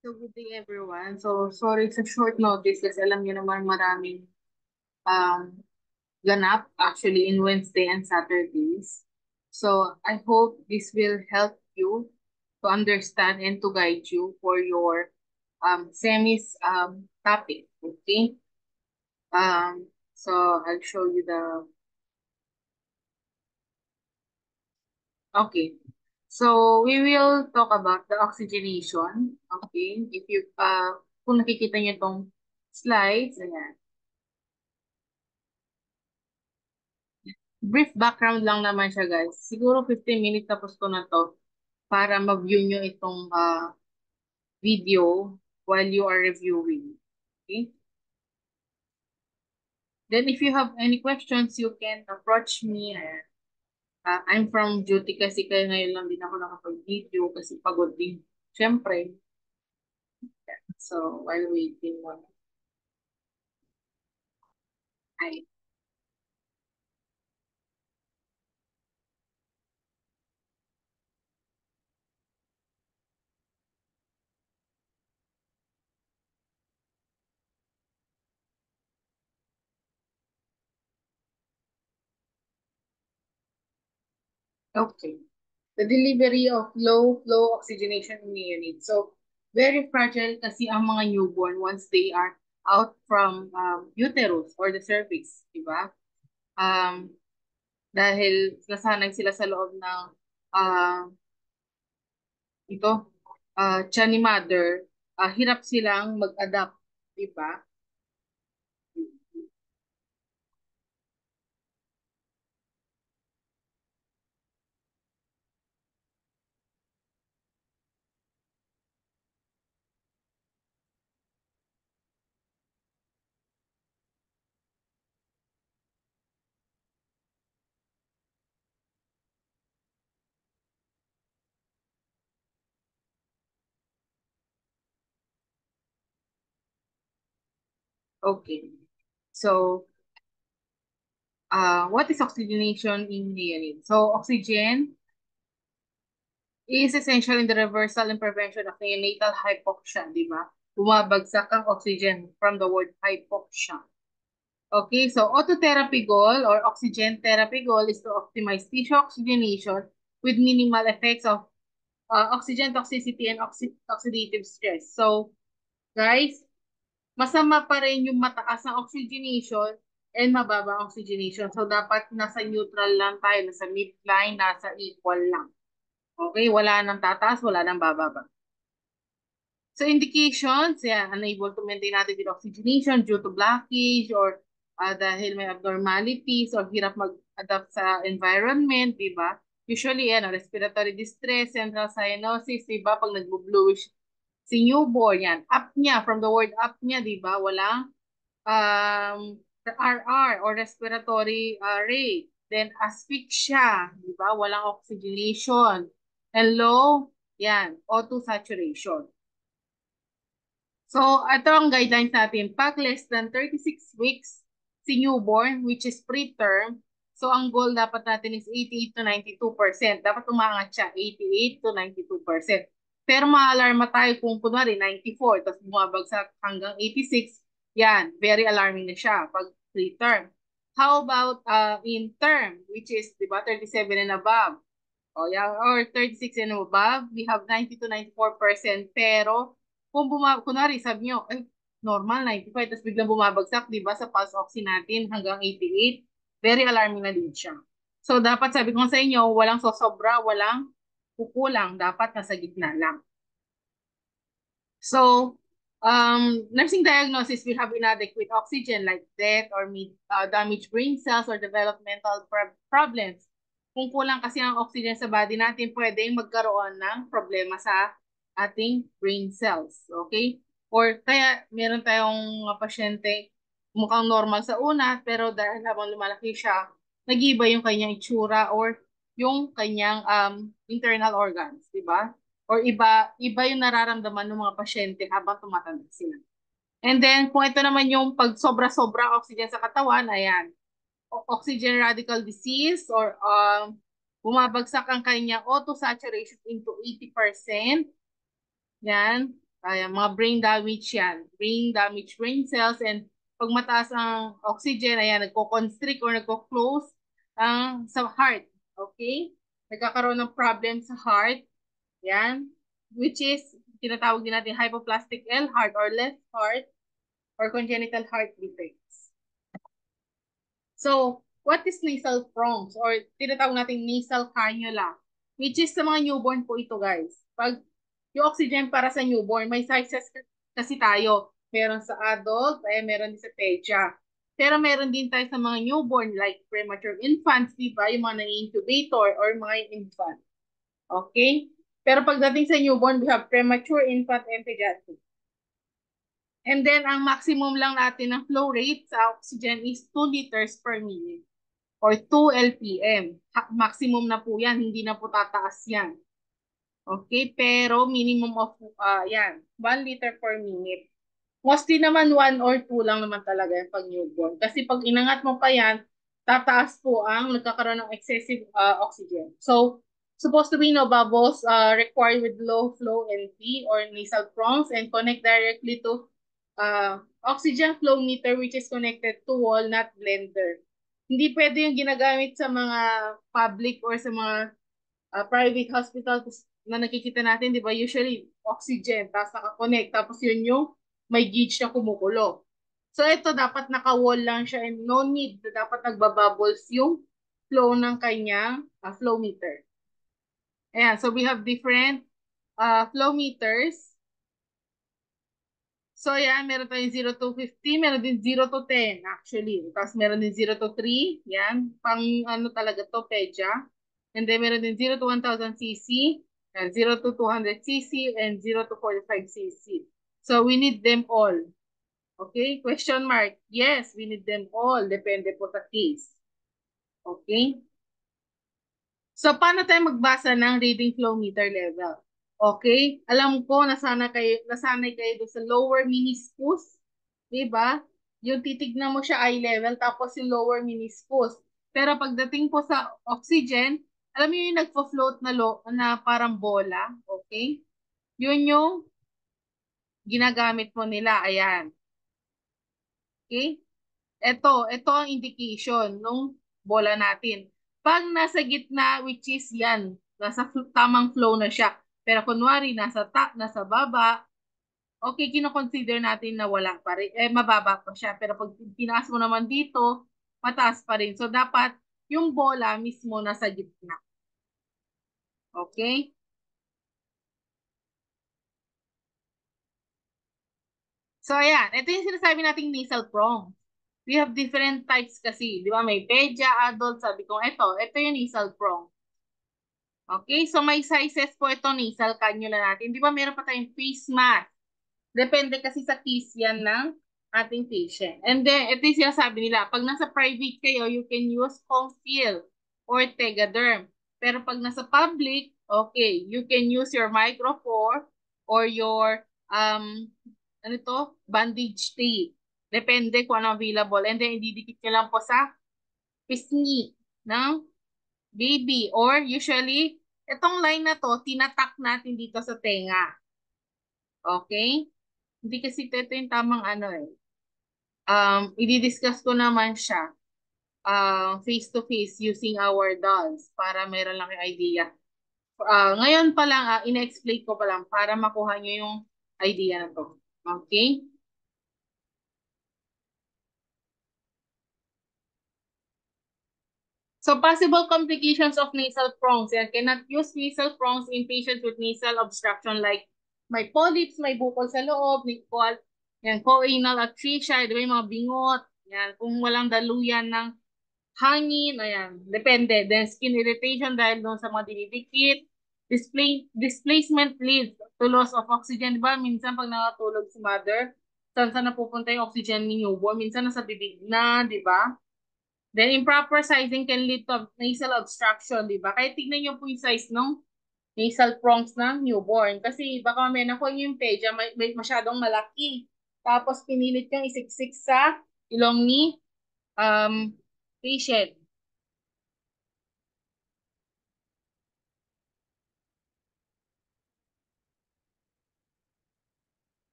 So good day everyone. So sorry sa short notice kasi alam niyo naman maraming um, ganap actually in Wednesday and Saturdays. So I hope this will help you to understand and to guide you for your semis topic. Okay. So I'll show you the okay. So we will talk about the oxygenation. Okay. If you kung nakikita niyo tong slides, ayan. Brief background lang naman siya, guys. Siguro 15 minutes tapos ko na to para ma-view nyo itong video while you are reviewing. Okay? Then if you have any questions, you can approach me. I'm from duty kasi kaya ngayon lang din ako nakapag-video kasi pagod din. Siyempre. So, while waiting mo. Ay, okay. The delivery of low flow oxygenation in the unit. So, very fragile kasi ang mga newborn once they are out from uterus or the cervix, di ba? Um, dahil nasanay sila sa loob ng uh, ito, tiyan ni mother, hirap silang mag-adapt, di ba? Okay. So, what is oxygenation in the unit? So, oxygen is essential in the reversal and prevention of neonatal hypoxia, di ba? Bumabagsak ang oxygen from the word hypoxia. Okay, so autotherapy goal or oxygen therapy goal is to optimize tissue oxygenation with minimal effects of oxygen toxicity and oxidative stress. So, guys, masama pa rin yung mataas ang oxygenation and mababa ang oxygenation. So, dapat nasa neutral lang tayo, nasa midline, nasa equal lang. Okay, wala nang tataas, wala nang bababa. So indications, yeah, unable to maintain adequate oxygenation due to blockage or dahil may abnormalities or hirap mag-adapt sa environment, di ba? Usually, ano, respiratory distress, central cyanosis, di ba? Pag nagbo-bluish si newborn, yan. Apnea, from the word apnea, di ba? Walang RR or respiratory rate. Then asphyxia, di ba? Walang oxygenation. And low, yan, O2 saturation. So, ito ang guidelines natin. Pag less than 36 weeks si newborn, which is preterm, so ang goal dapat natin is 88 to 92%. Dapat umangat siya, 88 to 92%. Pero ma-alarma tayo kung kunwari 94, tapos bumabagsak hanggang 86, yan, very alarming na siya pag preterm. How about in term, which is, di ba, 37 and above? O, yeah, or 36 and above, we have 90 to 94%. Pero, kung kunwari, sabi nyo, ay, normal, 95, tapos biglang bumabagsak, di ba, sa pulse oxy natin hanggang 88, very alarming na din siya. So, dapat sabi ko sa inyo, walang sosobra, walang kukulang, dapat nasa gitna lang. So, nursing diagnosis, we have inadequate oxygen like death or damaged brain cells or developmental problems. Kung kulang kasi ang oxygen sa body natin, pwedeng magkaroon ng problema sa ating brain cells. Okay? Or kaya meron tayong mga pasyente mukhang normal sa una, pero dahil habang lumalaki siya, nag-iba yung kanyang itsura or yung kanyang internal organs, di ba? Or iba yung nararamdaman ng mga pasyente habang tumatanda sila. And then, kung ito naman yung pag sobra-sobra oxygen sa katawan, ayan, oxygen radical disease or bumabagsak ang kanyang O2 saturation into 80%. Yan. Ayan, mga brain damage yan. Brain damage, brain cells, and pag mataas ang oxygen, ayan, nagko-constrict or nagko-close sa heart. Okay? Nagkakaroon ng problem sa heart. Yan. Which is, tinatawag din natin hypoplastic L heart or left heart or congenital heart defects. So, what is nasal prongs or tinatawag natin nasal cannula? Which is sa mga newborn po ito, guys. Pag yung oxygen para sa newborn, may sizes kasi tayo. Meron sa adult, meron din sa pedia. Pero meron din tayo sa mga newborn like premature infants, di ba? Yung mga na-incubator or mga infant. Okay? Pero pagdating sa newborn, we have premature, infant, and pediatric. And then, ang maximum lang natin ng flow rate sa oxygen is 2 liters per minute or 2 LPM. Maximum na po yan, hindi na po tataas yan. Okay, pero minimum of, yan, 1 liter per minute. Mostly naman 1 or 2 lang naman talaga yung pag newborn. Kasi pag inangat mo pa yan, tataas po ang nagkakaroon ng excessive oxygen. So, supposed to be no bubbles required with low flow NP or nasal prongs and connect directly to oxygen flow meter which is connected to wall, not blender. Hindi pwede yung ginagamit sa mga public or sa mga private hospitals na nakikita natin, di ba? Usually, oxygen, tapos nakakonect, tapos yun yung may gauge na kumukulo. So, ito dapat naka-wall lang siya and no need na dapat nagbabubbles yung flow ng kanyang flow meter. Ayan, so we have different flow meters. So, yan, meron tayong 0 to 50, meron din 0 to 10 actually. Tapos meron din 0 to 3, yan, pang ano talaga to, pedia. And then meron din 0 to 1000 cc, and 0 to 200 cc, and 0 to 45 cc. So, we need them all. Okay? Question mark. Yes, we need them all. Depende po sa case. Okay? So, paano tayo magbasa ng reading flow meter level? Okay? Alam ko, nasanay kayo doon sa lower meniscus. Diba? Yung titignan mo siya eye level, tapos yung lower meniscus. Pero pagdating po sa oxygen, alam mo yung nagpo-float na parang bola. Okay? Yun yung ginagamit mo nila. Ayan. Okay? Ito ang indication nung bola natin. Pag nasa gitna, which is yan, tamang flow na siya. Pero kunwari, nasa baba, okay, kino-consider natin na wala pa rin, mababa pa siya. Pero pag tinaas mo naman dito, mataas pa rin. So, dapat yung bola mismo nasa gitna. Okay? So, ayan. Ito yung sinasabi nating nasal prong. We have different types kasi. Di ba? May pedia, adult. Sabi ko, ito yung nasal prong. Okay? So, may sizes po ito nasal cannula natin. Di ba meron pa tayong face mask? Depende kasi sa case yan ng ating patient. And then, ito yung sinasabi nila. Pag nasa private kayo, you can use Comfeel or Tegaderm. Pero pag nasa public, okay, you can use your Micropore or your bandage tape. Depende kung ano available. And then, ididikit nyo lang po sa pisngi ng baby. Or usually, itong line na to, tinatak natin dito sa tenga. Okay? Hindi kasi ito yung tamang ano eh. I-discuss ko naman siya face to face using our dolls para meron lang yung idea. Ngayon pa lang, ina-explain ko pa lang para makuha nyo yung idea na to. Okay? So, possible complications of nasal prongs. Yan, cannot use nasal prongs in patients with nasal obstruction like may polyps, may bukol sa loob, yan, choanal atresia, di ba yung mga bingot, yan, kung walang daluyan ng hangin, ayan, depende. Then, skin irritation dahil doon sa mga dinidikit, displacement leads to loss of oxygen, di ba? Minsan pag nakatulog si mother, saan napupunta yung oxygen ni newborn? Minsan nasa bibig na, di ba? Then, improper sizing can lead to nasal obstruction, di ba? Kaya tignan nyo po yung size ng nasal prongs ng newborn. Kasi baka may nakuha nyo yung pedia, may masyadong malaki. Tapos, pinilit yung isiksik sa ilong ni um, patient.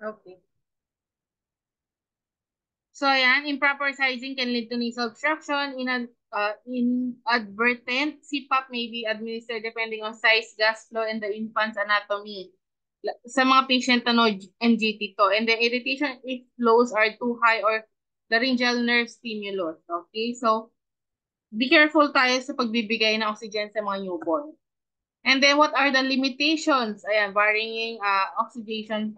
Okay. So, ayan, improper sizing can lead to nasal obstruction. Inadvertent CPAP may be administered depending on size, gas flow, and the infant's anatomy. Sa mga patient na no NGT to. And the irritation if flows are too high or laryngeal nerve stimulus. Okay, so be careful tayo sa pagbibigay ng oxygen sa mga newborn. And then what are the limitations? Ayan, varying oxygenation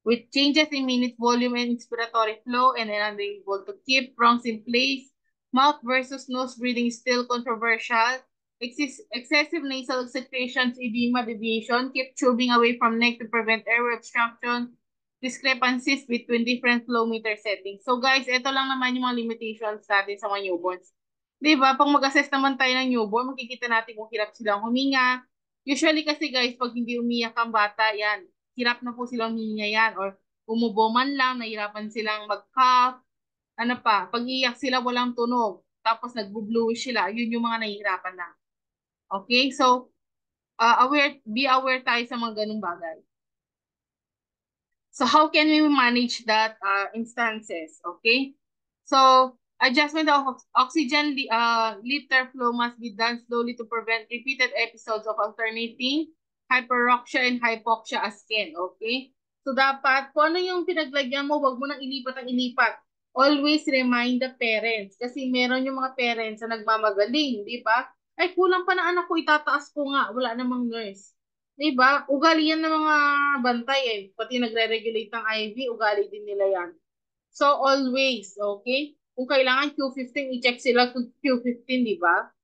with changes in minute volume and inspiratory flow and unable to keep bronchs in place. Mouth versus nose breathing is still controversial. Excessive nasal secretions, edema, deviation, keep tubing away from neck to prevent airway obstruction, discrepancies between different flow meter settings. So guys, ito lang naman yung mga limitations natin sa mga newborns. Diba? Pag mag-assess naman tayo ng newborn, makikita natin kung hirap silang huminga. Usually kasi guys, pag hindi umiyak ang bata, yan, hirap na po silang hihinga yan or umubo man lang, nahirapan silang mag-cough. Ano pa, pag iiyak sila walang tunog, tapos nagbo-bluish sila, yun yung mga nahihirapan na. Okay? So, be aware tayo sa mga ganung bagay. So, how can we manage that instances? Okay? So, adjustment of oxygen liter flow must be done slowly to prevent repeated episodes of alternating hyperoxia and hypoxia as can. Okay? So, dapat, kung ano yung pinaglagyan mo, wag mo nang ilipat ang ilipat. Always remind the parents. Kasi meron yung mga parents na nagmamagaling, di ba? Ay, kulang pa na anak ko, itataas ko nga. Wala namang nurse. Diba? Ugali yan ng mga bantay eh. Pati nagre-regulate ng IV, ugali din nila yan. So, always, okay? Kung kailangan Q15, i-check sila kung Q15, di ba?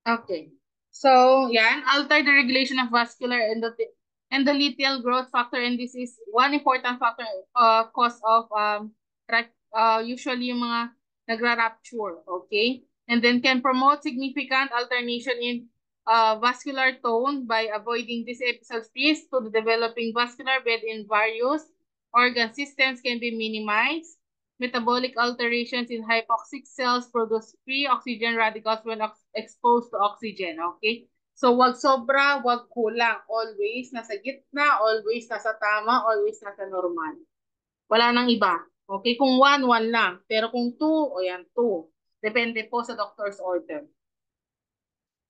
Okay. So, yan, alter the regulation of vascular endothelial growth factor, and this is one important factor cause of usually yung mga nagra-rupture, okay? And then can promote significant alternation in vascular tone by avoiding these episodes. Risk to the developing vascular bed in various organ systems can be minimized. Metabolic alterations in hypoxic cells produce free oxygen radicals when exposed to oxygen. Okay? So, wag sobra, wag kulang. Always nasa gitna, always nasa tama, always nasa normal. Wala nang iba. Okay? Kung 1, 1 lang. Pero kung 2, o yan, 2. Depende po sa doctor's order.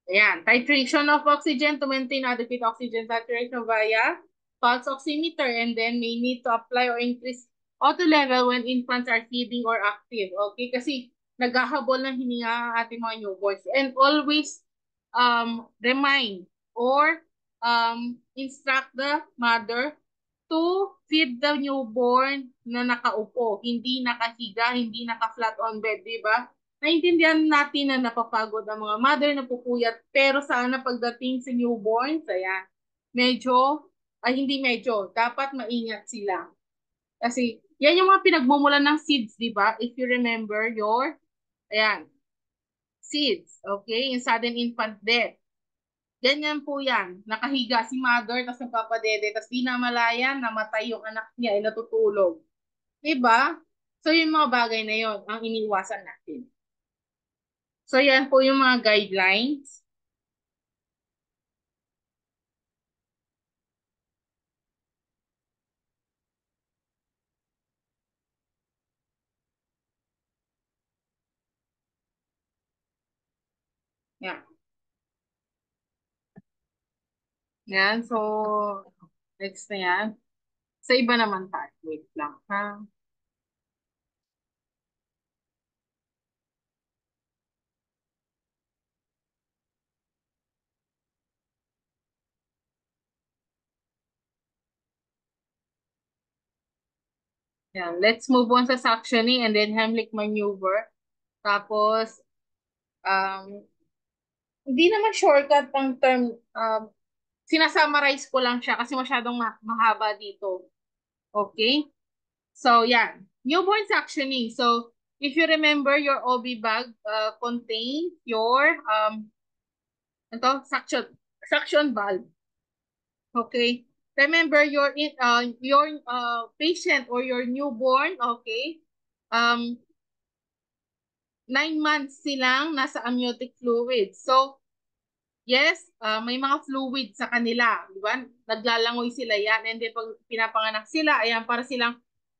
Ayan. Titration of oxygen to maintain adequate oxygen saturation via pulse oximeter, and then may need to apply or increase auto level when infants are feeding or active. Okay? Kasi naghahabol ng hininga ang ating mga newborns. And always remind or instruct the mother to feed the newborn na nakaupo, hindi nakahiga, hindi naka-flat on bed, di ba? Naintindihan natin na napapagod ang mga mother, napupuyat, pero sana pagdating sa newborns, ayan, medyo, ay hindi medyo, dapat maingat sila. Kasi, yan yung mga pinagmumulan ng seeds, di ba? If you remember your, ayan, seeds, okay? Yung sudden infant death. Ganyan po yan. Nakahiga si mother, tapos nagpapadede, tapos di namalayan, namatay yung anak niya, ay natutulog. Diba? So, yung mga bagay na yon ang iniwasan natin. So, yan po yung mga guidelines. Yan. Yan. So, next na yan. Sa iba naman tayo. Wait lang, ha? Yan. Let's move on sa suctioning and then Heimlich maneuver. Tapos, um, hindi naman shortcut ang term Sinasummarize ko lang siya kasi masyadong mahaba dito. Okay? So, yan. Newborn suctioning. So, if you remember, your OB bag contain your suction valve. Okay? Remember your patient or your newborn, okay? 9 months silang nasa amniotic fluid. So, yes, may mga fluid sa kanila, di ba? Naglalangoy sila yan. And then pag pinapanganak sila, ayan, para silang,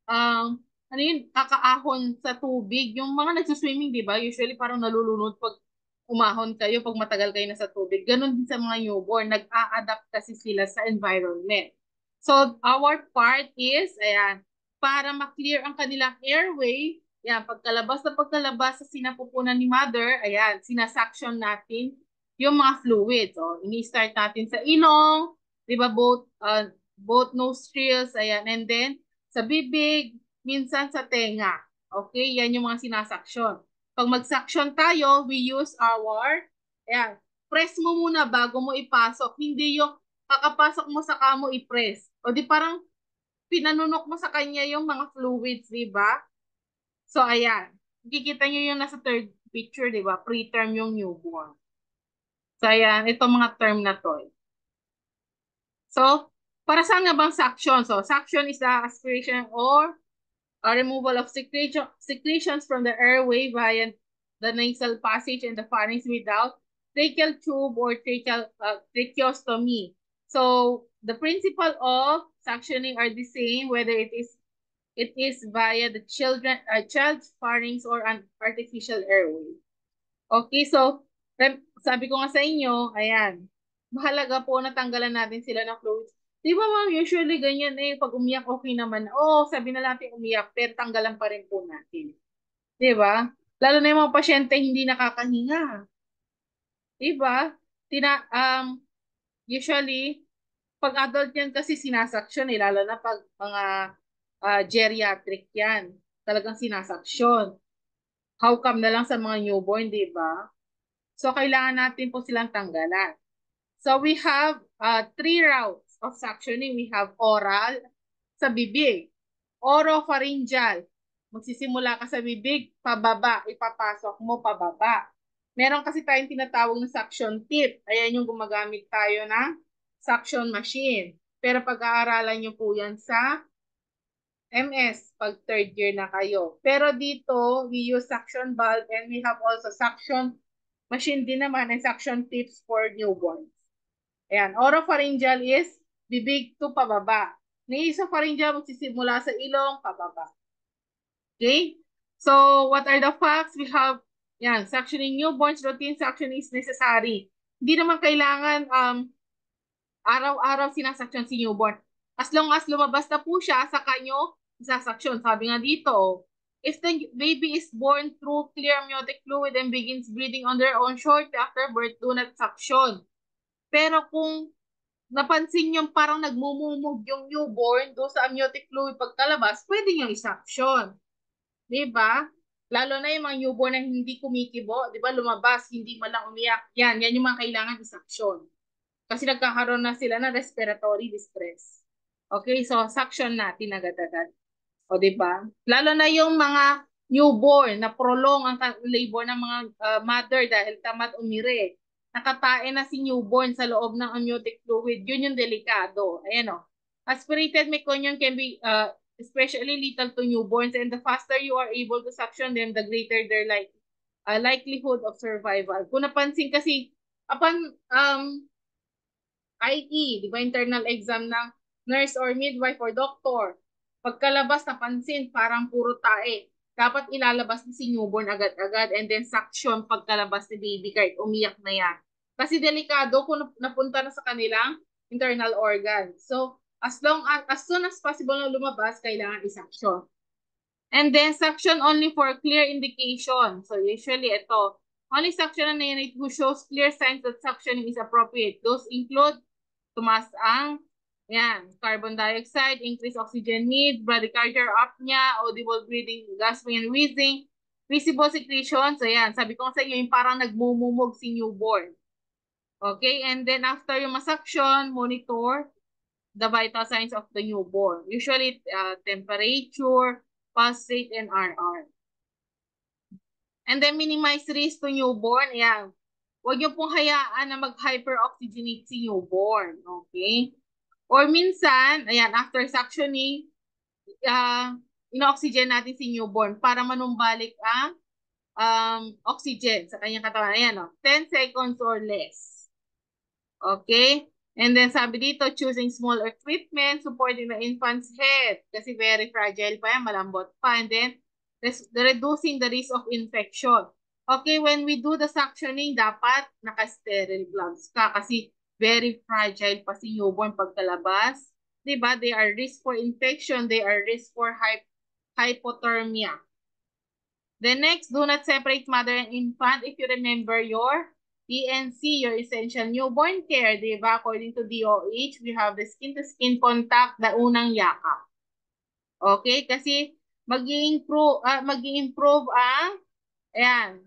ano yun, kakaahon sa tubig. Yung mga nagsuswimming, di ba? Usually parang nalulunod pag umahon kayo, pag matagal kayo nasa tubig. Ganon din sa mga newborn. Nag-a-adapt kasi sila sa environment. So, our part is, ayan, para ma-clear ang kanilang airway, ayan, pagkalabas sa sinapupunan ni mother, ayan, sinasuction natin yung mga fluids. So, ini-start natin sa ilong, 'di ba, both nostrils, ayan, and then sa bibig, minsan sa tenga. Okay, yan yung mga sinasuction. Pag mag-suction tayo, we use our, ayan, press mo muna bago mo ipasok. Hindi yung kakapasok mo sa kamo i-press. O di parang pinanunok mo sa kanya yung mga fluids, di ba? So, ayan. Kikita nyo yung nasa third picture, di ba? Preterm yung newborn. So, ayan, itong mga term na to. So, para saan nga bang suction? So, suction is the aspiration or removal of secretions from the airway via the nasal passage and the pharynx without tracheal tube or tracheostomy. So, the principle of suctioning are the same whether it is via the child's pharynx or an artificial airway. Okay, so sabi ko nga sa inyo, ayan, mahalaga po na tanggalan natin sila ng fluids. Di ba ma'am, usually ganyan pag umiyak okay naman. Oo, sabi na natin umiyak, pero tanggalan pa rin po natin. Di ba? Lalo na yung mga pasyente hindi nakakahinga. Di ba? Usually, pag adult yan kasi sinasaksyon lalo na pag mga geriatric yan. Talagang sinasaksyon. How come na lang sa mga newborn, di ba? So, kailangan natin po silang tanggalan. So, we have three routes of suctioning. We have oral, sa bibig. Oropharyngeal. Magsisimula ka sa bibig, pababa. Ipapasok mo pababa. Meron kasi tayong tinatawag na suction tip. Ayan yung gumagamit tayo ng suction machine. Pero pag-aaralan nyo po yan sa MS pag third year na kayo. Pero dito, we use suction valve and we have also suction machine din naman and suction tips for newborns. Ayan, oropharyngeal is bibig to pababa. Nasopharyngeal magsisimula sa ilong, pababa. Okay? So, what are the facts? We have, yan, suctioning newborns, routine suctioning is necessary. Hindi naman kailangan araw-araw sinasuction si newborn. As long as lumabas na po siya sa kanyo, isasuction. Sabi nga dito, if the baby is born through clear amniotic fluid and begins breathing on their own shortly after birth, do not suction. Pero kung napansin nyo parang nagmumumog yung newborn do sa amniotic fluid pagkalabas, pwede nyo i-suction. Diba? Lalo na yung mga newborn na hindi kumikibo, diba, lumabas, hindi man lang umiyak. Yan yung mga kailangan i-suction. Kasi nagkakaroon na sila ng respiratory distress. Okay, so suction natin agad-agad. O, diba? Lalo na yung mga newborn na prolong ang labor ng mga mother dahil tamad umire. Nakatae na si newborn sa loob ng amniotic fluid. Yun yung delikado. Ayan o. Aspirated meconium can be especially lethal to newborns, and the faster you are able to suction them, the greater their likelihood of survival. Kung napansin kasi, upon IE, di ba, internal exam ng nurse or midwife or doctor, pagkalabas napansin, parang puro tae. Dapat ilalabas ni si newborn agad-agad and then suction pagkalabas ni baby kahit umiyak na yan. Kasi delikado kung napunta na sa kanilang internal organ. So, as soon as possible na lumabas, kailangan i-suction. And then, suction only for clear indication. So, usually, ito. Only suction na unit who shows clear signs that suctioning is appropriate. Those include tumaas ang carbon dioxide, increased oxygen need, bradycardia apnea, audible breathing, gasping and wheezing, visible secretions. Ayan, sabi ko sa inyo, yung parang nagmumumog si newborn. Okay, and then after yung masuction, monitor the vital signs of the newborn. Usually, temperature, pulse rate, and RR. And then minimize risk to newborn. Ayan. Huwag niyo pong hayaan na mag-hyperoxygenate si newborn. Okay? Or minsan, ayan, after suctioning, ino-oxygen natin si newborn para manumbalik ang oxygen sa kanyang katawan. Ayan, 10 seconds or less. Okay? And then sabi dito, choosing small equipment, supporting the infant's head kasi very fragile pa yan, malambot pa. And then, reducing the risk of infection. Okay, when we do the suctioning, dapat naka-sterile gloves ka kasi very fragile pa si newborn pagkalabas. Diba? They are risk for infection, they are risk for hypothermia. The next, do not separate mother and infant if you remember your ENC, your essential newborn care, di ba? According to DOH, we have the skin-to-skin contact, the unang yakap. Okay? Kasi mag-i-improve ang, ayan,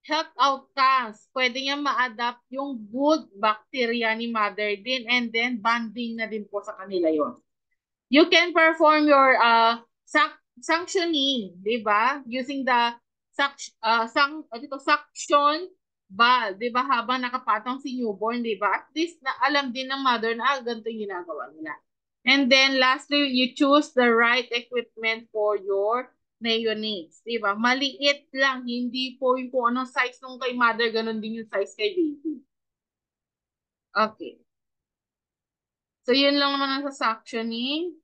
health outcomes. Pwede niya ma-adapt yung good bacteria ni mother din and then bonding na din po sa kanila yon. You can perform your suctioning, di ba? Using the suction valve, di ba? Habang nakapatong si newborn, di ba? At least na alam din ng mother na ganito yung ginagawa nila. And then lastly, you choose the right equipment for your neonates, di ba? Maliit lang, hindi po yung kung anong size nung kay mother, ganun din yung size kay baby. Okay. So, yun lang naman ang sa suctioning.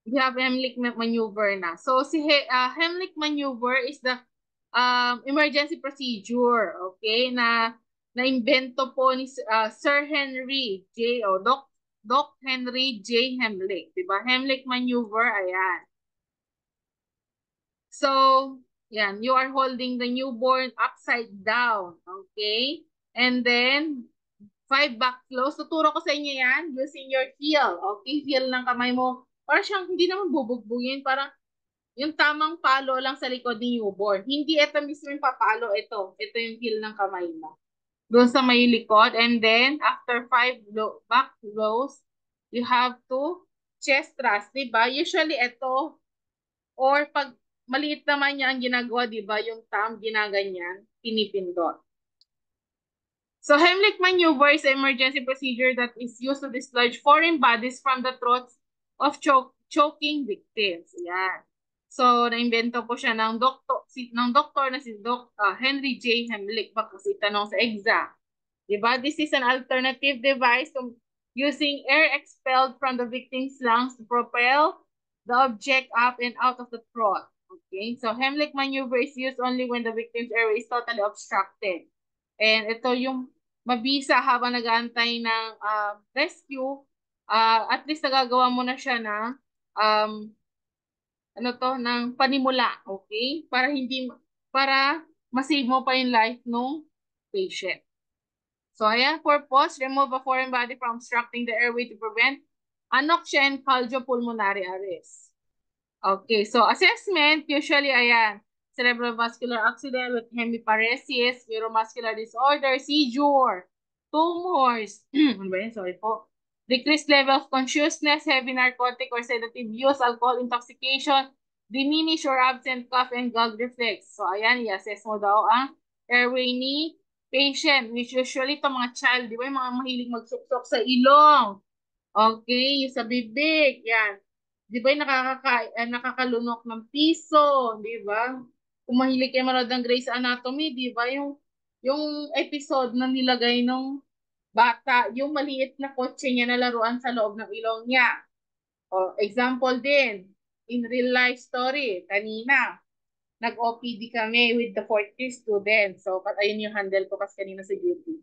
We have Heimlich maneuver na. So, si Heimlich maneuver is the emergency procedure, okay, na na-invento po ni Sir Henry J. o Doc Henry J. Heimlich, diba? Heimlich maneuver, ayan. So, yan, you are holding the newborn upside down, okay? And then, 5 back close. Tuturo ko sa inyo yan using your heel, okay? Heel ng kamay mo. Para siyang hindi naman bubugbugin, parang yung tamang palo lang sa likod ni newborn. Hindi ito mismo yung papalo, ito. Ito yung heel ng kamay mo. Doon sa may likod. And then, after 5 back blows, you have to chest thrust, diba? Usually, ito, or pag maliit naman niya ang ginagawa, diba? Yung thumb, ginaganyan, pinipindot. So, Heimlich maneuver is an emergency procedure that is used to dislodge foreign bodies from the throats of choking victims. Yan. So, na-invento po siya ng doktor na si Henry J. Heimlich. Baka kasi tanong sa exam. Diba? This is an alternative device to using air expelled from the victim's lungs to propel the object up and out of the throat. Okay? So, Heimlich maneuver is used only when the victim's airway is totally obstructed. And ito yung mabisa habang nag-aantay ng rescue, at least nagagawa mo na siya na ng panimula, okay? Para masave mo pa yung life ng patient. So ayan, purpose, remove a foreign body from obstructing the airway to prevent anoxia and cardiopulmonary arrest. Okay, so assessment, usually ayan, cerebrovascular accident with hemiparesis, neuromuscular disorder, seizure, tumors, ano ba yun? Sorry po. Decreased level of consciousness, heavy narcotic or sedative use, alcohol intoxication, diminish or absent cough and gag reflex. So ayan, i-assess mo daw ang airway ni patient, which usually ito mga child, di ba? Yung mga mahilig magsuksok sa ilong. Okay, yung sa bibig, yan. Di ba yung nakakalunok ng piso, di ba? Kung mahilig kayo manood ng Grey's Anatomy, di ba? Yung episode na nilagay ng bata, yung maliit na kotse niya na laruan sa loob ng ilong niya. O, example din, in real life story, kanina, nag-OPD kami with the fourth year students. So, ayun yung handle ko kasi kanina sa duty.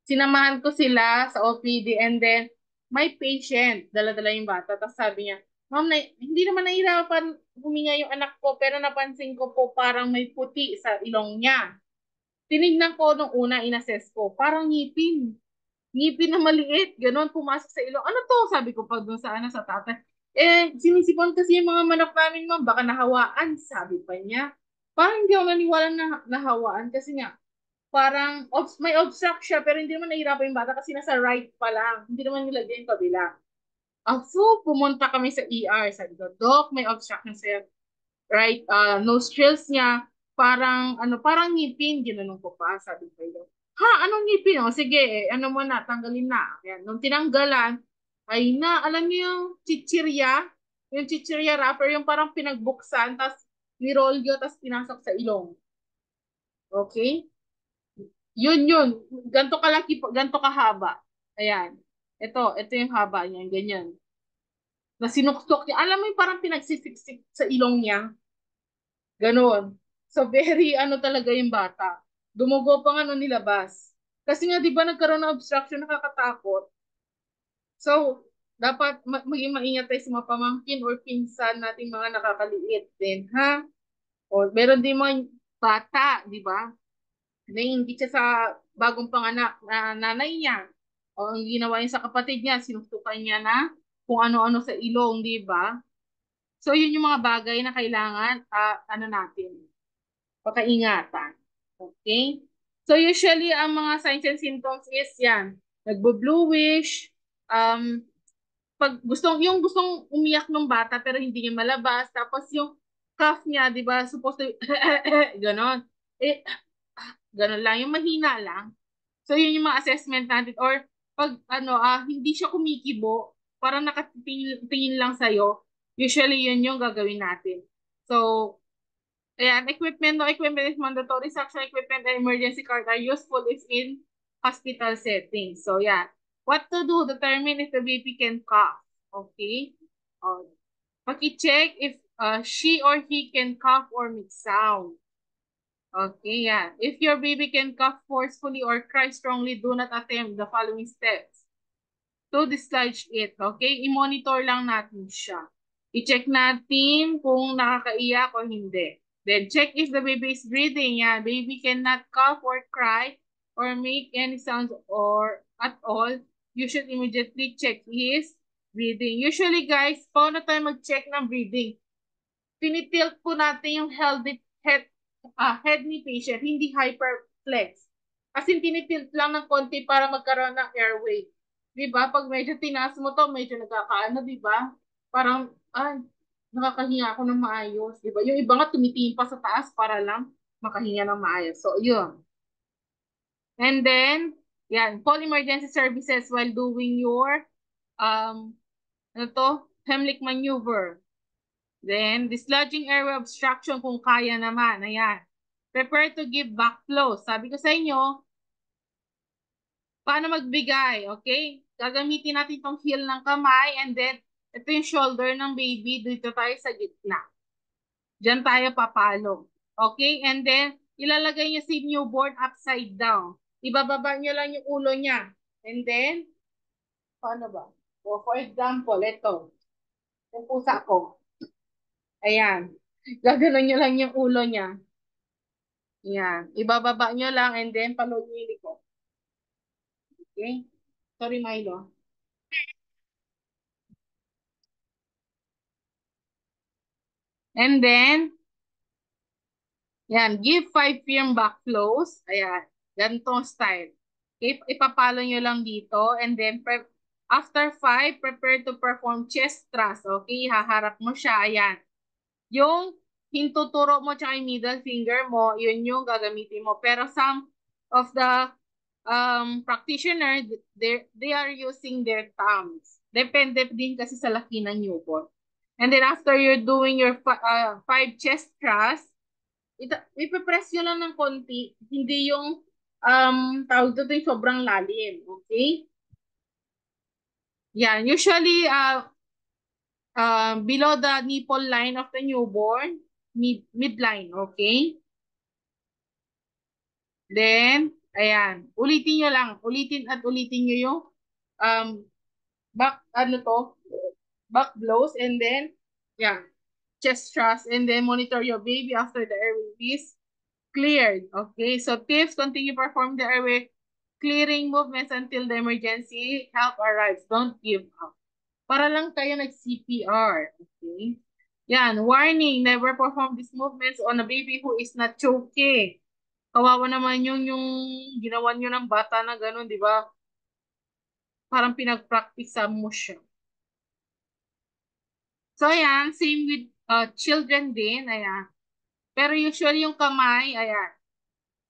Sinamahan ko sila sa OPD and then may patient, dala-dala yung bata. Tapos sabi niya, Ma'am, hindi naman nahirapan huminga yung anak ko pero napansin ko po parang may puti sa ilong niya. Tinignan ko nung una, inassess ko, parang ngipin. Ngipin na maliit, ganun, pumasok sa ilong. Ano to? Sabi ko pag doon sa tatay. Sinisipon kasi yung mga manok namin, baka nahawaan, sabi pa niya. Parang hindi ako naniwala na nahawaan kasi nga, parang may obstruct siya, pero hindi naman nahihirapan yung bata kasi nasa right pa lang. Hindi naman nilagyan yung kabila. So, pumunta kami sa ER. Sabi ko, Doc, may obstruction sa right nostrils niya. Parang, parang ngipin. Ginanong ko pa, sabi ko yun. Ha, anong ngipin? O, sige, ano mo na, tanggalin na. Ayan, nung tinanggalan, ay na, alam niyo yung chichirya wrapper, yung parang pinagbuksan, tapos nirolyo, tapos pinasok sa ilong. Okay? Yun. Ganto kalaki, ganto kahaba. Ayan. Ito yung haba niya, ganyan. Na sinuksok niya. Alam mo yung parang pinagsisiksik sa ilong niya. Ganon. So, very talaga yung bata. Dumugo pa nga nung nilabas. Kasi nga, di ba nagkaroon ng obstruction, nakakatakot. So, dapat maging maingat tayo sa mga pamangkin or pinsan nating mga nakakaliit din, ha? O, meron din mga bata, di ba? Na hindi siya sa bagong panganak na nanay niya. O ang ginawa niya sa kapatid niya, sinusukan niya na kung ano-ano sa ilong, di ba? So, yun yung mga bagay na kailangan, natin, pakaingatan. Okay? So, usually, ang mga signs and symptoms is yan. Nagbo-bluish, um, yung gustong umiyak ng bata pero hindi niya malabas, tapos yung cough niya, di ba, supposed to, ganon. Eh, ganon lang, yung mahina lang. So, yun yung mga assessment natin. Or, pag, hindi siya kumikibo, parang nakatingin lang sa'yo, usually yun yung gagawin natin. So, ayan, equipment, no equipment is mandatory. Suction equipment and emergency card are useful if in hospital settings. So, yeah. What to do? Determine if the baby can cough. Okay? Oh, paki-check if she or he can cough or make sound. Okay, yeah. If your baby can cough forcefully or cry strongly, do not attempt the following steps to dislodge it. Okay? I-monitor lang natin siya. I-check natin kung nakakaiyak o hindi. Then, check if the baby is breathing. Yeah, baby cannot cough or cry or make any sounds or at all. You should immediately check his breathing. Usually, guys, paano tayo mag-check ng breathing? Tinitilt po natin yung head ni patient, hindi hyperflex. As in, tinitilt lang ng konti para magkaroon ng airway. Di ba? Pag medyo tinaas mo to, medyo nagkakaano, di ba? Parang, nakakahinga ako ng maayos. Di ba? Yung iba nga tumitingin pa sa taas para lang makahinga ng maayos. So, yun. And then, yan, call emergency services while doing your, Heimlich maneuver. Then, dislodging airway obstruction kung kaya naman. Ayan. Prepare to give back flow. Sabi ko sa inyo, paano magbigay, okay? Gagamitin natin itong heel ng kamay and then ito yung shoulder ng baby. Dito tayo sa gitna. Diyan tayo papalo. Okay? And then, ilalagay niyo si newborn upside down. Ibababa niyo lang yung ulo niya. And then, paano ba? O, for example, ito. Yung pusa ko. Ayan. Gaganon niyo lang yung ulo niya. Yan. Ibababa nyo lang and then paluluili ko. Okay? Sorry, Milo. And then, yan. Give 5 firm back flows. Ayan. Ganitong style. Okay? Ipapalo nyo lang dito. And then, after 5, prepare to perform chest thrust. Okay? Haharap mo siya. Ayan. Yung hintuturo mo tsaka yung middle finger mo, yun yung gagamitin mo. Pero some of the practitioner, they are using their thumbs. Depende din kasi sa laki ng newborn. And then after you're doing your 5 chest thrust, ipipress nyo lang ng konti, hindi yung tawag dito yung sobrang lalim. Okay? Yan. Usually, below the nipple line of the newborn, midline. Okay? Then, ayan. Ulitin nyo lang. Ulitin at ulitin nyo yung um, back blows, and then, yeah, chest thrust, and then monitor your baby after the airway is cleared. Okay, so tips, continue perform the airway clearing movements until the emergency help arrives. Don't give up. Para lang kayo nag-CPR. Okay? Yan, warning, never perform these movements on a baby who is not choking. Kawawa naman yung ginawa nyo ng bata na gano'n, di ba? Parang pinag-practice mo siya. So, ayan, same with children din, ayan. Pero usually yung kamay, ayan,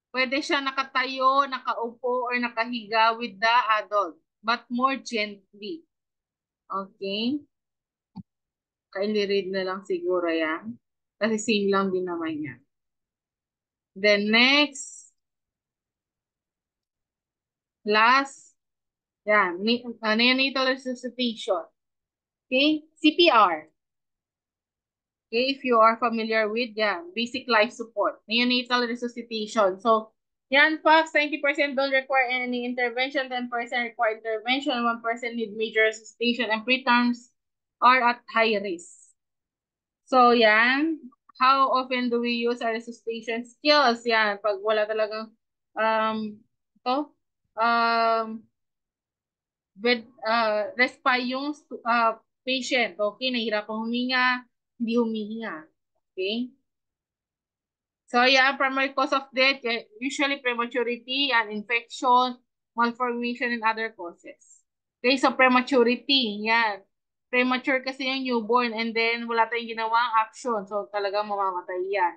pwede siya nakatayo, nakaupo, or nakahiga with the adult, but more gently. Okay? Kindly read na lang siguro yan. Kasi same lang din naman yan. Then next, last, yan, neonatal resuscitation. Okay? CPR. Okay, if you are familiar with yan, basic life support, neonatal resuscitation. So, yan, facts, 90% don't require any intervention, 10% require intervention, 1% need major resuscitation, and preterms are at high risk. So, yan, how often do we use our resuscitation skills? Yan, pag wala talagang, ito, um, respire yung patient, okay, nahirapang huminga, hindi humihinga, okay? So, yeah, primary cause of death, usually prematurity and infection, malformation, and other causes. Okay, so prematurity, yan. Premature kasi yung newborn and then wala tayong ginawang action. So, talagang mamamatay yan.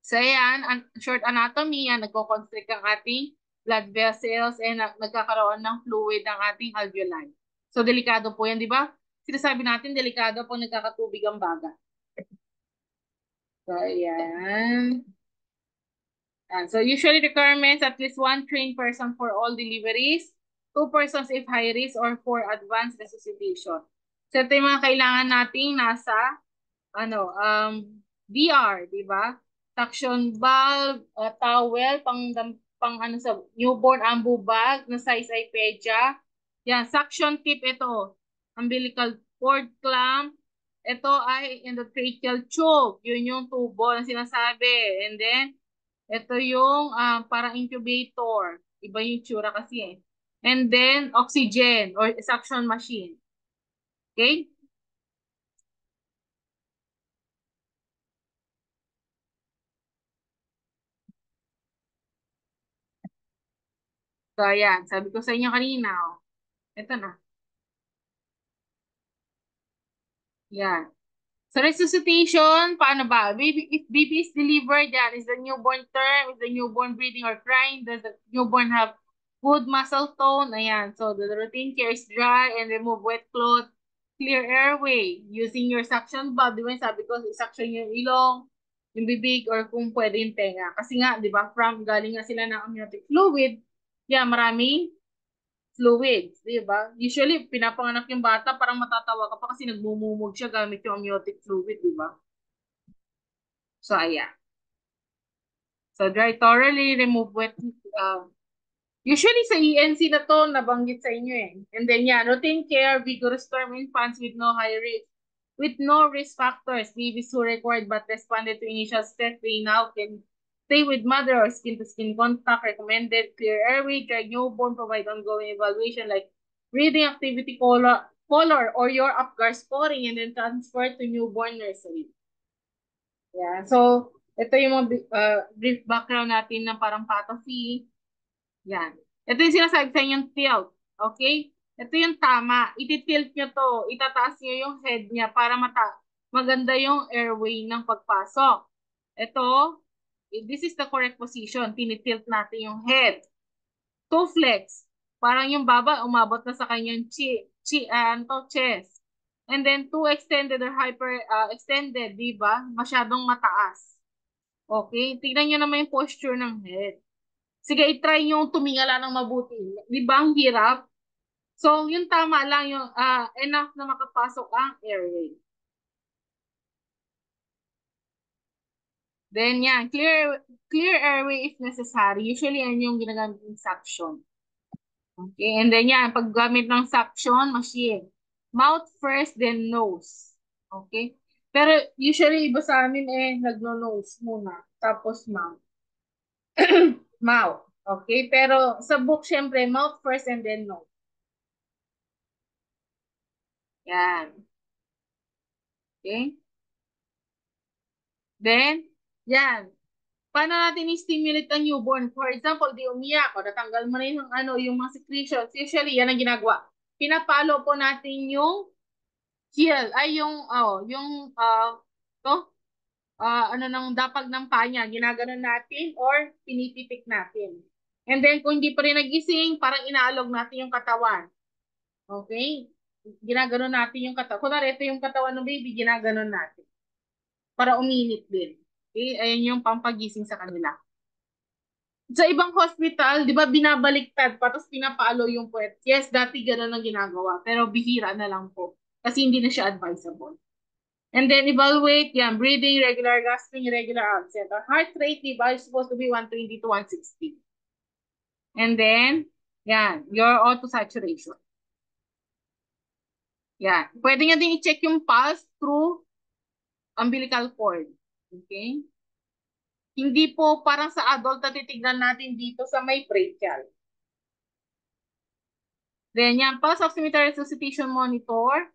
So, yan, short anatomy, yan, nagko-constrict ang ating blood vessels and nagkakaroon ng fluid ang ating alveoli. So, delikado po yan, di ba? Sinasabi natin, delikado pag nagkakatubig ang baga. So, yan. And so usually requirements at least one trained person for all deliveries, two persons if high risk, or for advanced resuscitation. So ito yung mga kailangan nating nasa DR, di ba? Suction valve, towel, pang ano sa newborn ambu bag na size ay pedya. Yan, suction tip ito. Umbilical cord clamp. Ito ay endotracheal tube. Yun yung tubo na sinasabi. And then, ito yung parang incubator. Iba yung tsura kasi eh. And then, oxygen or suction machine. Okay? So, ayan. Sabi ko sa inyo kanina, oh. Ito na. Yan. So, resuscitation, paano ba? If baby is delivered, yan, is the newborn term, is the newborn breathing or crying, does the newborn have good muscle tone? Ayan. So, the routine care is dry and remove wet cloth, clear airway, using your suction valve. Di ba yung sabi ko, suction yung ilong, yung bibig, or kung pwede yung tenga. Kasi nga, di ba, galing nga sila ng amniotic fluid, yan, maraming fluids, di ba? Usually, pinapanganak yung bata, parang matatawa ka pa kasi nagmumumog siya gamit yung amniotic fluid, di ba? So, ayan. So, dry thoroughly, remove wet. Usually, sa ENC na to, nabanggit sa inyo eh. And then, yeah, routine care, vigorous term infants with no high risk. With no risk factors, babies who required but responded to initial steps, they now can stay with mother or skin-to-skin contact, recommended clear airway, dry newborn, provide ongoing evaluation like breathing activity color or your Apgar scoring, and then transfer to newborn nursery. Yeah, so ito yung mga brief background natin ng parang patophy. Yan. Ito yung sinasabi sa inyong tilt. Okay? Ito yung tama. Ititilt nyo to. Itataas nyo yung head niya para maganda yung airway ng pagpasok. Ito, this is the correct position. Tinitilt natin yung head. To flex. Parang yung baba, umabot na sa kanyang chest. And then, too extended or hyper extended, di ba? Masyadong mataas. Okay? Tignan nyo naman yung posture ng head. Sige, i-try nyo tumingala ng mabuti. Di ba ang hirap? So, yung tama lang yung enough na makapasok ang airway. Then yan, clear airway if necessary. Usually, yan yung ginagamit ng suction. Okay, and then yan, paggamit ng suction machine. Mouth first, then nose. Okay? Pero usually, iba sa amin nagno-nose muna. Tapos mouth. Mouth. Okay? Pero sa book, syempre, mouth first and then nose. Yan. Okay? Then, yan. paano natin i-stimulate ang newborn? For example, di umiyak o natanggal mo na yung, ano, yung mga secretions. Usually, yan ang ginagawa. Pinapalo po natin yung heel, ay to, ano nang dapag ng paa niya, ginaganon natin or pinipitik natin. And then, kung hindi pa rin nagising, parang inaalog natin yung katawan. Okay? Ginaganon natin yung katawan. Kunwari, ito yung katawan ng baby, ginaganon natin. Para uminit din. Okay? Ayan yung pampagising sa kanila. Sa ibang hospital, di ba binabaliktad pa, tapos pinapaalo yung puwet. Yes, dati ganun ang ginagawa. Pero bihira na lang po. Kasi hindi na siya advisable. And then evaluate, yan, breathing, regular gasping, regular outset. Our heart rate, di ba, is supposed to be 120 to 160. And then, yan, your auto saturation. Yan. Pwede nga din i-check yung pulse through umbilical cord. Okay? Hindi po parang sa adult na titignan natin dito sa may brachial. Then, yan, pulse oximeter resuscitation monitor.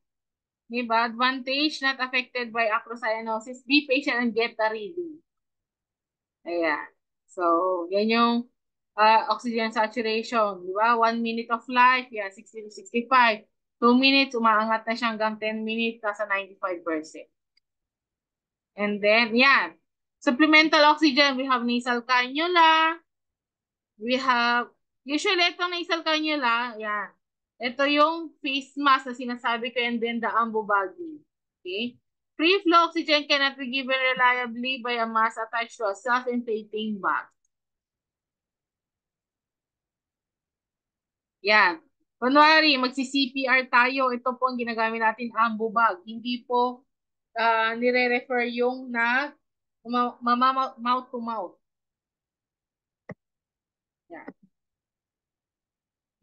Diba? Advantage, not affected by acrocyanosis. Be patient and get the reading. Ayan. So, yan yung oxygen saturation. Diba? 1 minute of life, yeah, 60 to 65. 2 minutes, umaangat na siya hanggang 10 minutes, nasa 95%. And then, yan. Supplemental oxygen, we have nasal cannula. We have, usually itong nasal cannula, yan. Ito yung face mask na sinasabi ko, and then the ambu-bagging. Okay? Free flow oxygen cannot be given reliably by a mask attached to a self-inflating bag. Yan. Kunwari, magsi-CPR tayo, ito po ang ginagamit natin, ambu bag. Hindi po nire-refer yung na mouth to mouth. Yan.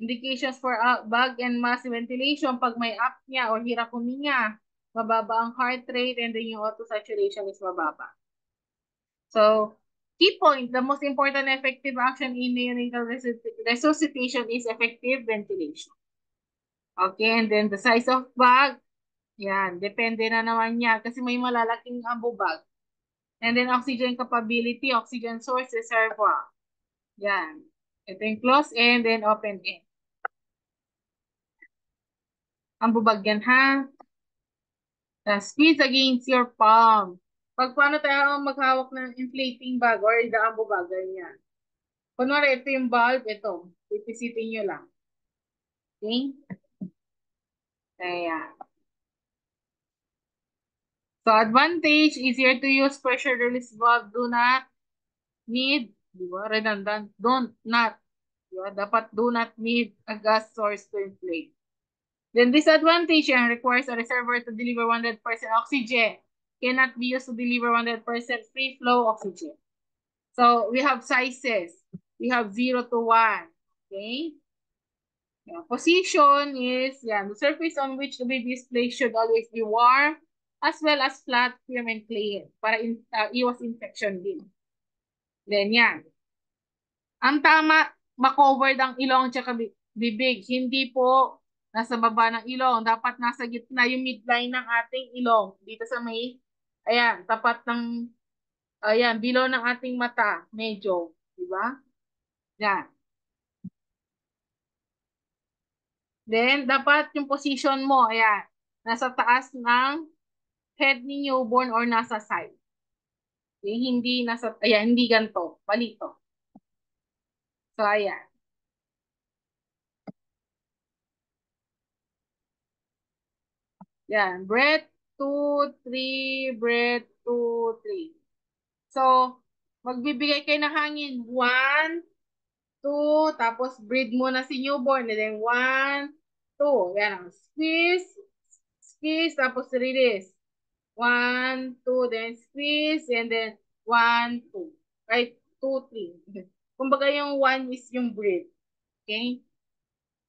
Indications for bag and mask ventilation, pag may apnea o hirap huminga, mababa ang heart rate, and then yung auto saturation is mababa. So, key point, the most important effective action in neonatal resuscitation is effective ventilation. Okay, and then the size of bag, yan, depende na naman yan kasi may malalaking ambo bag. And then oxygen capability, oxygen source, reservoir. Yan. Ito yung close end, then open end. Ambo bag yan, ha? Squeeze against your palm. Pag paano tayo maghawak ng inflating bag or the ambo bag, ganyan. Kunwari, ito yung bulb, ito. Pipisitin nyo lang. Okay? Kaya. So, advantage, easier to use pressure release valve. Do not need, di ba? Redundant. Don't not. Di ba? Dapat do not need a gas source to inflate. Then disadvantage, requires a reservoir to deliver 100% oxygen. Cannot be used to deliver 100% free flow oxygen. So, we have sizes. We have 0 to 1. Okay? Yeah. Position is, yeah, the surface on which the baby is placed should always be warm, as well as flat, firm, and clean, para iwas infection din. Then, yan. Ang tama, makovered ang ilong at bibig. Hindi po nasa baba ng ilong. Dapat nasa gitna yung midline ng ating ilong. Dito sa may, ayan, tapat ng, ayan, below ng ating mata. Medyo. Diba? Yan. Then, dapat yung position mo, ayan, nasa taas ng head ni newborn or nasa side. Okay? Hindi nasa, ayan, hindi ganito. Palito. So, ayan. Yan. Breath, 2, 3, breath, 2, 3. So, magbibigay kayo ng hangin. 1, 2, tapos breathe muna si newborn. And then 1, 2. Yan. Squeeze, squeeze, tapos release. 1, 2, then squeeze, and then 1, 2. Right? 2, 3. Kumbaga yung 1 is yung breathe. Okay?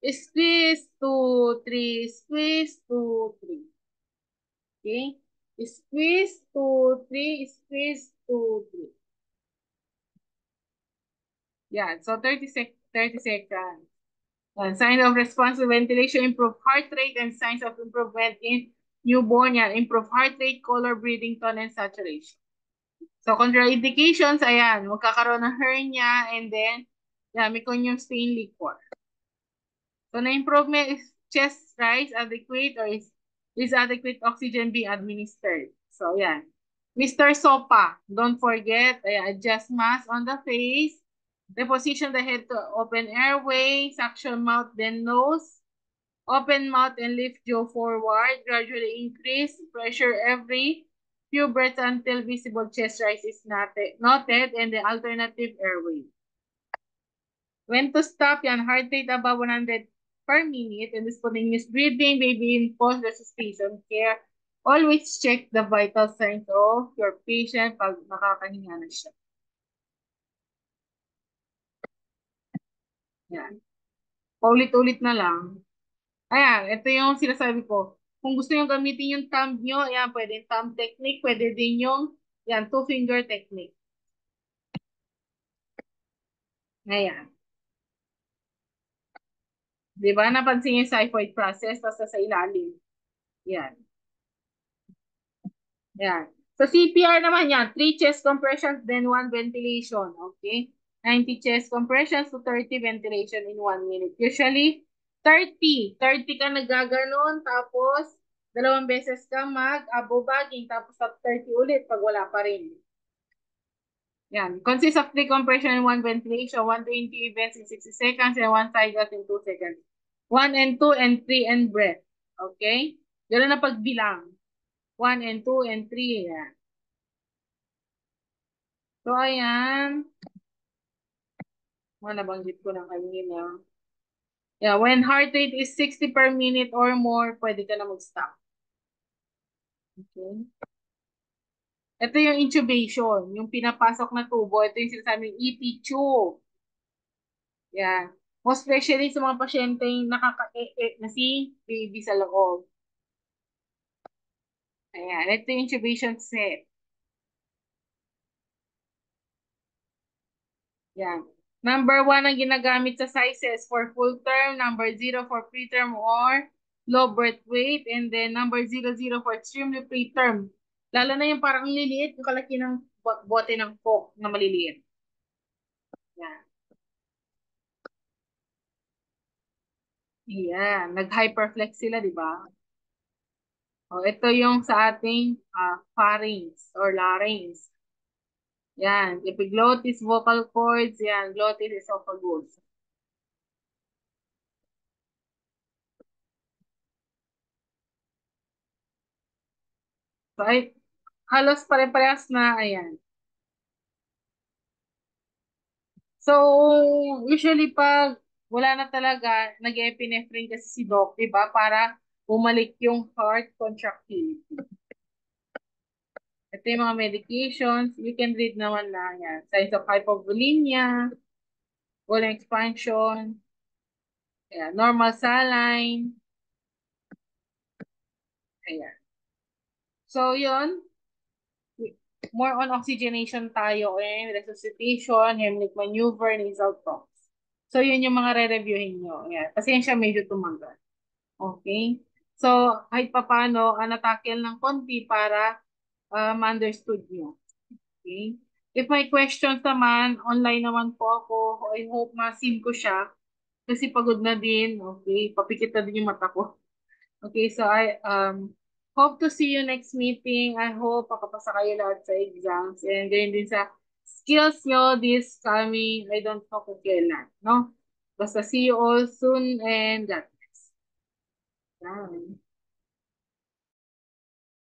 Squeeze, 2, 3. Squeeze, 2, 3. Okay? Squeeze, 2, 3. Squeeze, 2, 3. Yeah, so 30 seconds. Sign of responsive ventilation, improve heart rate, and signs of improvement in newborn. Yan, improve heart rate, color, breathing tone, and saturation. So, contraindications, ayan, magkakaroon ng hernia and then, yeah, meconium stain liquor. So, na-improvement is chest rise adequate or is adequate oxygen being administered. So, yan. Mr. Sopa, don't forget, adjust mask on the face, reposition the head to open airway, suction mouth, then nose, open mouth and lift jaw forward, gradually increase pressure every few breaths until visible chest rise is noted and the alternative airway. When to stop, yan, heart rate above 100 per minute and spontaneous breathing, baby in pause resuscitation care. Always check the vital signs of your patient pag nakakahinga na siya. Yan. Paulit-ulit na lang. Ayan, ito yung sinasabi ko. Kung gusto nyo gamitin yung thumb nyo, ayan, pwede yung thumb technique, pwede din yung, yan, two-finger technique. Ayan. Di ba? Napansin yung xiphoid process, tapos sa ilalim. Yan. Yan. So, CPR naman yan. 3 chest compressions, then 1 ventilation. Okay? 90 chest compressions to 30 ventilation in 1 minute. Usually, 30. 30 ka nagaganon, tapos, 2 beses ka mag-abo-bagging, tapos 30 ulit pag wala pa rin. Yan. Consists of 3 compression and 1 ventilation, 120 events in 60 seconds, and 1 side gas in 2 seconds. 1 and 2 and 3 and breath. Okay? Gano'n na pagbilang. 1 and 2 and 3. Yan. So, ayan. Mga nabanggit ko na kanina. Yeah, when heart rate is 60 per minute or more, pwede ka na mag-stop. Okay? Ito yung intubation, yung pinapasok na tubo. Ito yung sinasabing EP tube. Yeah. Most especially sa mga pasyenteng nakaka-e na si baby sa loob. Ayan, ito yung intubation set. Yan. Number 1 ang ginagamit sa sizes for full term, number 0 for preterm or low birth weight, and then number 00 for extremely preterm. Lalo na yung parang liliit, yung kalaki ng bote ng Coke na maliliit. Yan. Yan. Nag-hyperflex sila, di ba? O, ito yung sa ating pharynx or larynx. Yan. Epiglottis, vocal cords, yan. Glottis, esophagus. So, ay, halos pare-parehas na, ayan. So, usually pag wala na talaga, nag-epinephrine kasi si Doc, di ba? Para bumalik yung heart contractility. Ito yung mga medications. You can read naman na yan. Signs of hypovolemia, volume expansion, ayan, normal saline. Ayan. So, yun. More on oxygenation tayo and resuscitation, Heimlich maneuver, nasal talks. So, yun yung mga re-reviewin nyo. Ayan. Pasensya, medyo tumagal. Okay? So, kahit papano, natakel ng konti para ma-understood nyo. Okay? If may questions naman, online naman po ako. I hope ma-sim ko siya. Kasi pagod na din. Okay? Papikit na din yung mata ko. Okay, so I hope to see you next meeting. I hope makapasa kayo lahat sa exams. And ganyan din sa skills nyo this coming, I don't know kung kailan, no? Basta see you all soon and God bless. Bye.